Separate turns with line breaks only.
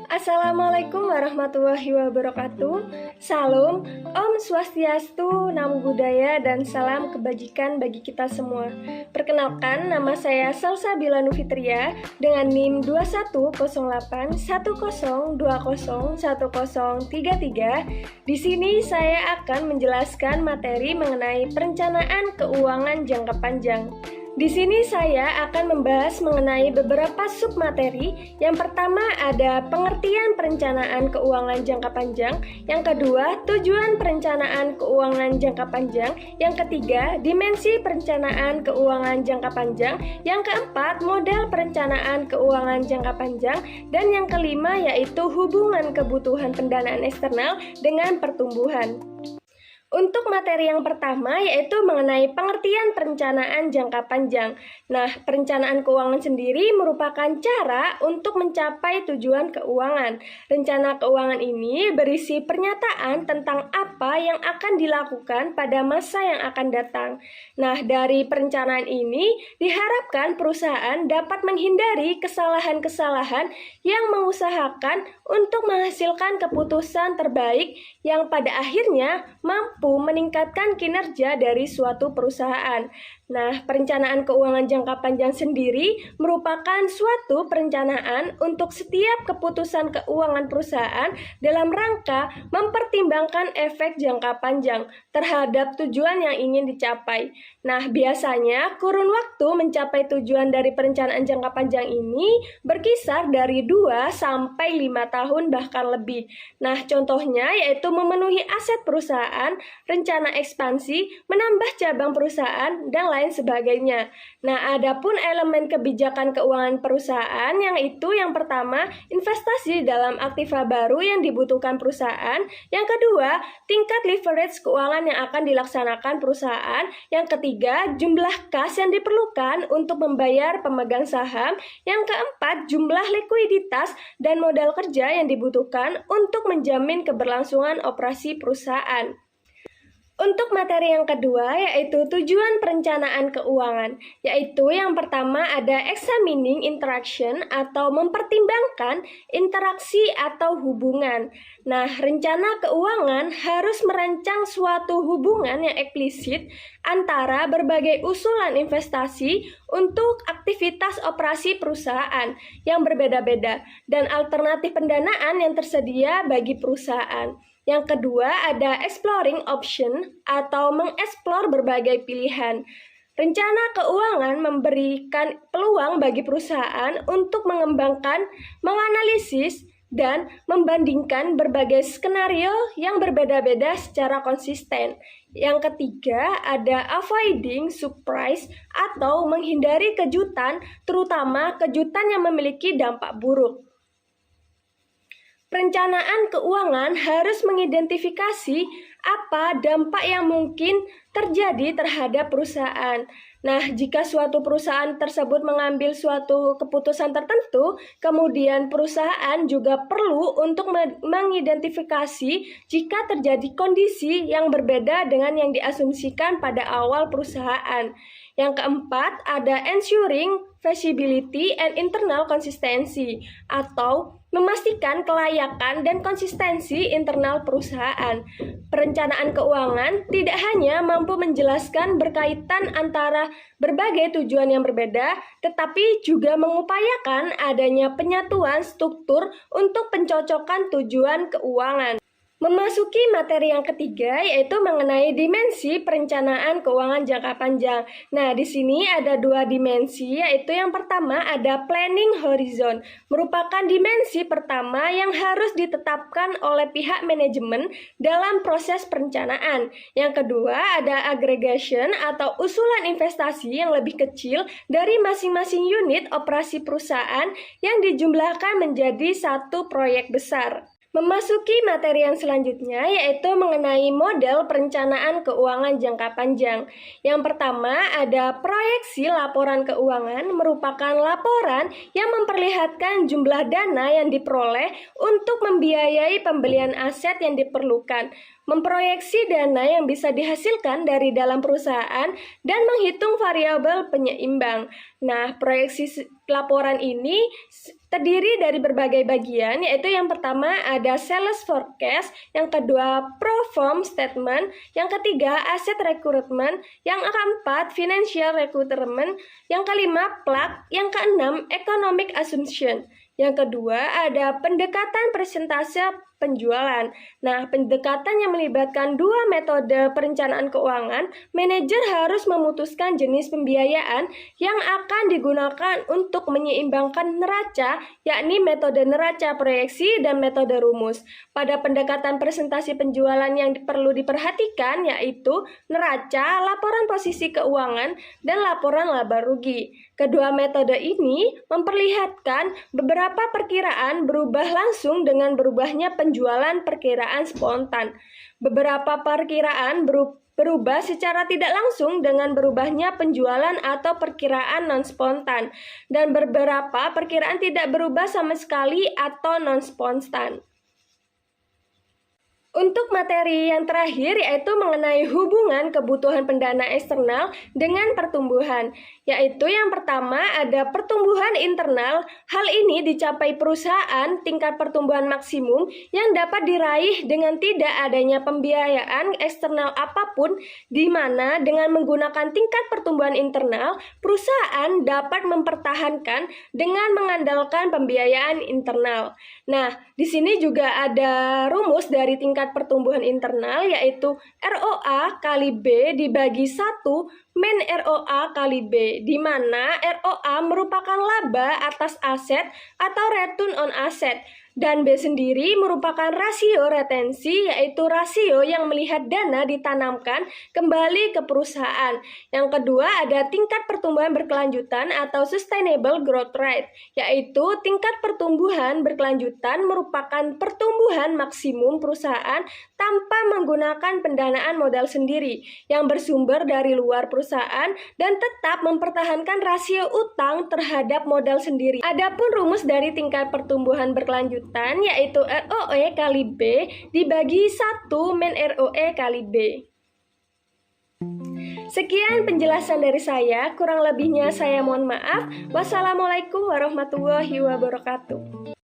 Assalamualaikum warahmatullahi wabarakatuh. Salam, Om Swastiastu, Namo Buddhaya, dan salam kebajikan bagi kita semua. Perkenalkan, nama saya Salsabila Nufitria dengan NIM 210810201033. Di sini saya akan menjelaskan materi mengenai perencanaan keuangan jangka panjang. Di sini saya akan membahas mengenai beberapa submateri. Yang pertama ada pengertian perencanaan keuangan jangka panjang. Yang kedua, tujuan perencanaan keuangan jangka panjang. Yang ketiga, dimensi perencanaan keuangan jangka panjang. Yang keempat, model perencanaan keuangan jangka panjang. Dan yang kelima yaitu hubungan kebutuhan pendanaan eksternal dengan pertumbuhan. Untuk materi yang pertama yaitu mengenai pengertian perencanaan jangka panjang. Nah, perencanaan keuangan sendiri merupakan cara untuk mencapai tujuan keuangan. Rencana keuangan ini berisi pernyataan tentang apa yang akan dilakukan pada masa yang akan datang. Nah, dari perencanaan ini diharapkan perusahaan dapat menghindari kesalahan-kesalahan yang mengusahakan untuk menghasilkan keputusan terbaik yang pada akhirnya mampu meningkatkan kinerja dari suatu perusahaan. Nah, perencanaan keuangan jangka panjang sendiri merupakan suatu perencanaan untuk setiap keputusan keuangan perusahaan dalam rangka mempertimbangkan efek jangka panjang terhadap tujuan yang ingin dicapai. Nah, biasanya kurun waktu mencapai tujuan dari perencanaan jangka panjang ini berkisar dari 2 sampai 5 tahun bahkan lebih. Nah, contohnya yaitu memenuhi aset perusahaan, rencana ekspansi, menambah cabang perusahaan, dan lain sebagainya. Nah, adapun elemen kebijakan keuangan perusahaan yang pertama, investasi dalam aktiva baru yang dibutuhkan perusahaan. Yang kedua, tingkat leverage keuangan yang akan dilaksanakan perusahaan. Yang ketiga, jumlah kas yang diperlukan untuk membayar pemegang saham. Yang keempat, jumlah likuiditas dan modal kerja yang dibutuhkan untuk menjamin keberlangsungan operasi perusahaan. Untuk materi yang kedua yaitu tujuan perencanaan keuangan, yaitu yang pertama ada examining interaction atau mempertimbangkan interaksi atau hubungan. Nah, rencana keuangan harus merancang suatu hubungan yang eksplisit antara berbagai usulan investasi untuk aktivitas operasi perusahaan yang berbeda-beda dan alternatif pendanaan yang tersedia bagi perusahaan. Yang kedua ada exploring option atau mengeksplor berbagai pilihan. Rencana keuangan memberikan peluang bagi perusahaan untuk mengembangkan, menganalisis, dan membandingkan berbagai skenario yang berbeda-beda secara konsisten. Yang ketiga ada avoiding surprise atau menghindari kejutan, terutama kejutan yang memiliki dampak buruk. Perencanaan keuangan harus mengidentifikasi apa dampak yang mungkin terjadi terhadap perusahaan. Nah, jika suatu perusahaan tersebut mengambil suatu keputusan tertentu, kemudian perusahaan juga perlu untuk mengidentifikasi jika terjadi kondisi yang berbeda dengan yang diasumsikan pada awal perusahaan. Yang keempat, ada ensuring feasibility and internal consistency atau memastikan kelayakan dan konsistensi internal perusahaan. Perencanaan keuangan tidak hanya mampu menjelaskan berkaitan antara berbagai tujuan yang berbeda, tetapi juga mengupayakan adanya penyatuan struktur untuk pencocokan tujuan keuangan. Memasuki materi yang ketiga yaitu mengenai dimensi perencanaan keuangan jangka panjang. Nah, di sini ada 2 dimensi, yaitu yang pertama ada planning horizon, merupakan dimensi pertama yang harus ditetapkan oleh pihak manajemen dalam proses perencanaan. Yang kedua ada aggregation atau usulan investasi yang lebih kecil dari masing-masing unit operasi perusahaan yang dijumlahkan menjadi satu proyek besar. Memasuki materi yang selanjutnya yaitu mengenai model perencanaan keuangan jangka panjang. Yang pertama ada proyeksi laporan keuangan, merupakan laporan yang memperlihatkan jumlah dana yang diperoleh untuk membiayai pembelian aset yang diperlukan, memproyeksi dana yang bisa dihasilkan dari dalam perusahaan, dan menghitung variabel penyeimbang. Nah, proyeksi laporan ini terdiri dari berbagai bagian, yaitu yang pertama ada sales forecast, yang kedua perform statement, yang ketiga asset recruitment, yang keempat financial recruitment, yang kelima plug, yang keenam economic assumption. Yang kedua ada pendekatan persentase penjualan. Nah, pendekatan yang melibatkan dua metode perencanaan keuangan, manajer harus memutuskan jenis pembiayaan yang akan digunakan untuk menyeimbangkan neraca, yakni metode neraca proyeksi dan metode rumus. Pada pendekatan presentasi penjualan yang perlu diperhatikan yaitu neraca, laporan posisi keuangan, dan laporan laba rugi. Kedua metode ini memperlihatkan beberapa perkiraan berubah langsung dengan berubahnya penjualan perkiraan spontan. Beberapa perkiraan berubah secara tidak langsung dengan berubahnya penjualan atau perkiraan non-spontan, dan beberapa perkiraan tidak berubah sama sekali atau non-spontan. Untuk materi yang terakhir yaitu mengenai hubungan kebutuhan pendana eksternal dengan pertumbuhan, yaitu yang pertama ada pertumbuhan internal. Hal ini dicapai perusahaan tingkat pertumbuhan maksimum yang dapat diraih dengan tidak adanya pembiayaan eksternal apapun, di mana dengan menggunakan tingkat pertumbuhan internal, perusahaan dapat mempertahankan dengan mengandalkan pembiayaan internal. Nah, di sini juga ada rumus dari tingkat pertumbuhan internal yaitu ROA kali B dibagi 1 min ROA kali B, di mana ROA merupakan laba atas aset atau return on asset, dan B sendiri merupakan rasio retensi, yaitu rasio yang melihat dana ditanamkan kembali ke perusahaan. Yang kedua ada tingkat pertumbuhan berkelanjutan atau sustainable growth rate, yaitu tingkat pertumbuhan berkelanjutan merupakan pertumbuhan maksimum perusahaan tanpa menggunakan pendanaan modal sendiri yang bersumber dari luar perusahaan dan tetap mempertahankan rasio utang terhadap modal sendiri. Adapun rumus dari tingkat pertumbuhan berkelanjutan yaitu ROE kali B dibagi 1 min ROE kali B. Sekian penjelasan dari saya, kurang lebihnya saya mohon maaf. Wassalamualaikum warahmatullahi wabarakatuh.